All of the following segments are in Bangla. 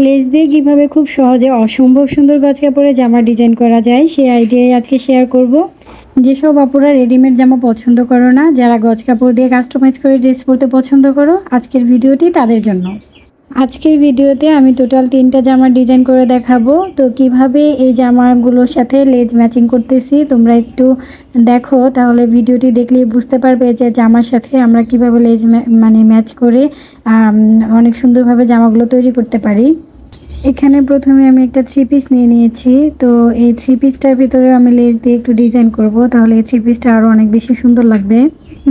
লেস দিয়ে কিভাবে খুব সহজে অসম্ভব সুন্দর গজ কাপড়ে জামা ডিজাইন করা যায় সেই আইডিয়াই আজকে শেয়ার করব। যেসব আপুরা রেডিমেড জামা পছন্দ করো না, যারা গজ কাপড় দিয়ে কাস্টমাইজ করে ড্রেস পরতে পছন্দ করো, আজকের ভিডিওটি তাদের জন্য। আজকের ভিডিওতে আমি টোটাল 3টা জামার ডিজাইন করে দেখাবো। তো কিভাবে এই জামাগুলোর সাথে লেজ ম্যাচিং করতেছি তোমরা একটু দেখো, তাহলে ভিডিওটি দেখলেই বুঝতে পারবে যে জামার সাথে আমরা কিভাবে লেজ ম্যাচ করে অনেক সুন্দরভাবে জামাগুলো তৈরি করতে পারি। এখানে প্রথমে আমি একটা 3 পিস নিয়ে নিয়েছি। তো এই 3 পিসটার ভিতরে আমি লেস দিয়ে একটু ডিজাইন করব, তাহলে এই 3 পিসটা আরও অনেক বেশি সুন্দর লাগবে।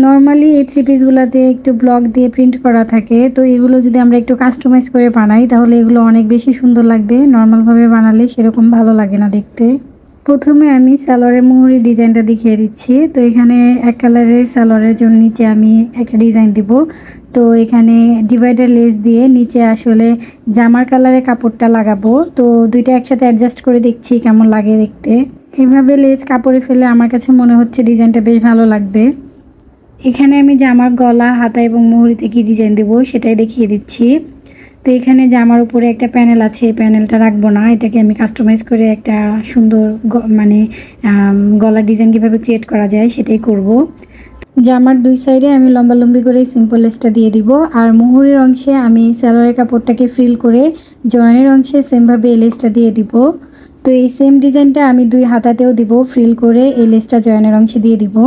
নর্মালি এই 3 পিসগুলোতে একটু ব্লক দিয়ে প্রিন্ট করা থাকে, তো এগুলো যদি আমরা একটু কাস্টমাইজ করে বানাই তাহলে এগুলো অনেক বেশি সুন্দর লাগবে। নর্মালভাবে বানালে সেরকম ভালো লাগে না দেখতে। প্রথমে আমি সালোয়ারের মুহুরি ডিজাইনটা দেখিয়ে দিচ্ছি। তো এখানে এক কালারের সালোয়ারের জন্য নিচে আমি একটা ডিজাইন দিব। তো এখানে ডিভাইডার লেস দিয়ে নিচে আসলে জামার কালারের কাপড়টা লাগাবো। তো দুইটা একসাথে অ্যাডজাস্ট করে দেখছি কেমন লাগে দেখতে। এইভাবে লেস কাপড়ে ফেলে আমার কাছে মনে হচ্ছে ডিজাইনটা বেশ ভালো লাগবে। এখানে আমি জামার গলা, হাতা এবং মুহুরিতে কি ডিজাইন দেবো সেটাই দেখিয়ে দিচ্ছি। তো এখানে জামার উপরে একটা প্যানেল আছে, এই প্যানেলটা রাখবো না, এটাকে আমি কাস্টমাইজ করে একটা সুন্দর গলা ডিজাইন কীভাবে ক্রিয়েট করা যায় সেটাই করব। জামার দুই সাইডে আমি লম্বালম্বি করে সিম্পল লেসটা দিয়ে দিব, আর মুহুরির অংশে আমি সালোয়ারের কাপড়টাকে ফ্রিল করে জয়েনের অংশে সেমভাবে এই লেসটা দিয়ে দিব। তো এই সেম ডিজাইনটা আমি দুই হাতাতেও দিব, ফ্রিল করে এই লেসটা জয়েনের অংশে দিয়ে দিব।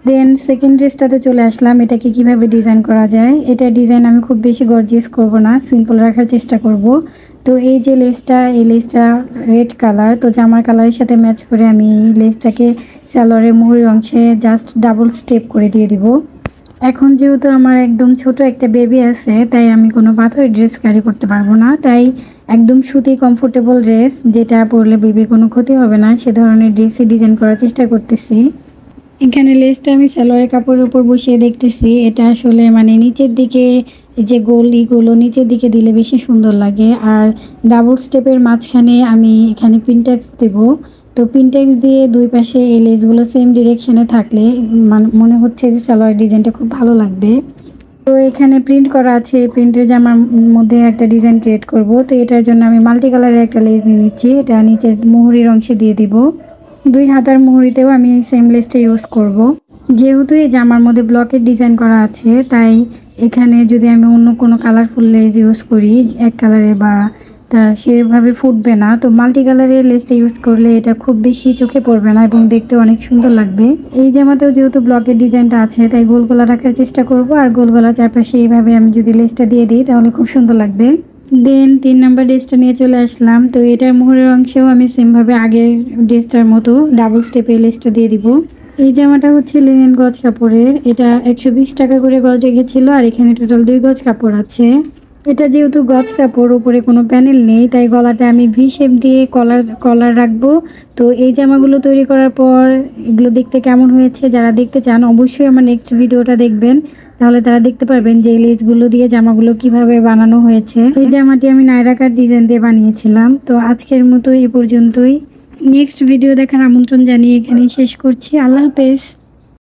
দেন সেকেন্ড ড্রেসটাতে চলে আসলাম, এটাকে কিভাবে ডিজাইন করা যায়। এটা ডিজাইন আমি খুব বেশি গর্জিয়াস করব না, সিম্পল রাখার চেষ্টা করব। তো এই যে লেসটা, এই লেসটা রেড কালার, তো জামার কালারের সাথে ম্যাচ করে আমি লেসটাকে সালোয়ারের মুহুরির অংশে জাস্ট ডাবল স্টেপ করে দিয়ে দিব। এখন যেহেতু আমার একদম ছোট একটা বেবি আছে, তাই আমি কোনো পাথরের ড্রেস ক্যারি করতে পারবো না, তাই একদম সুতি কমফোর্টেবল ড্রেস যেটা পরলে বেবির কোনো ক্ষতি হবে না সে ধরনের ড্রেসই ডিজাইন করার চেষ্টা করতেছি। এখানে লেসটা আমি সালোয়ারের কাপড়ের উপর বসিয়ে দেখতেছি, এটা আসলে নিচের দিকে যে গলিগুলো নিচের দিকে দিলে বেশি সুন্দর লাগে। আর ডাবল স্টেপের মাঝখানে আমি এখানে পিনটেক্স দেব। তো পিনটেক্স দিয়ে দুই পাশে এই লেসগুলো সেম ডিরেকশনে থাকলে মনে হচ্ছে যে সালোয়ার ডিজাইনটা খুব ভালো লাগবে। তো এখানে প্রিন্ট করা আছে, প্রিন্টের জামার মধ্যে একটা ডিজাইন ক্রিয়েট করব। তো এটার জন্য আমি মাল্টি কালারের একটা লেস নিয়ে নিচ্ছি, এটা নিচের মুহুরির অংশে দিয়ে দিব। দুই হাতার মুহুরিতেও আমি সেম লেসটা ইউজ করব। যেহেতু এই জামার মধ্যে ব্লকের ডিজাইন করা আছে, তাই এখানে যদি আমি অন্য কোনো কালারফুল লেস ইউজ করি এক কালারে বা তা সেভাবে ফুটবে না। তো মাল্টি কালারের লেসটা ইউজ করলে এটা খুব বেশি চোখে পড়বে না এবং দেখতে অনেক সুন্দর লাগবে। এই জামাতেও যেহেতু ব্লকের ডিজাইনটা আছে তাই গোল গলা রাখার চেষ্টা করব, আর গোল গলা চারপাশে এইভাবে আমি যদি লেসটা দিয়ে দিই তাহলে খুব সুন্দর লাগবে। দেন 3 নাম্বার ড্রেসটা নিয়ে চলে আসলাম। তো এটার মুহুরের অংশেও আমি সেমভাবে আগের ড্রেসটার মতো ডাবল স্টেপে লেসটা দিয়ে দিব। এই জামাটা হচ্ছে লিনেন গজ কাপড়ের, এটা 120 টাকা করে গজ রেখেছিল, আর এখানে টোটাল 2 গজ কাপড় আছে। এটা যেহেতু গজ কাপড়, উপরে কোনো প্যানেল নেই, তাই গলাটা আমি ভি শেপ দিয়ে কলার রাখবো। তো এই জামাগুলো তৈরি করার পর এগুলো দেখতে কেমন হয়েছে যারা দেখতে চান অবশ্যই আমার নেক্সট ভিডিওটা দেখবেন, তাহলে তারা দেখতে পারবেন যে এই লেসগুলো দিয়ে জামাগুলো কিভাবে বানানো হয়েছে। এই জামাটি আমি নায়রা কাট ডিজাইন দিয়ে বানিয়েছিলাম। তো আজকের মতো এই পর্যন্তই, নেক্সট ভিডিও দেখার আমন্ত্রণ জানিয়ে এখানেই শেষ করছি। আল্লাহ হাফেজ।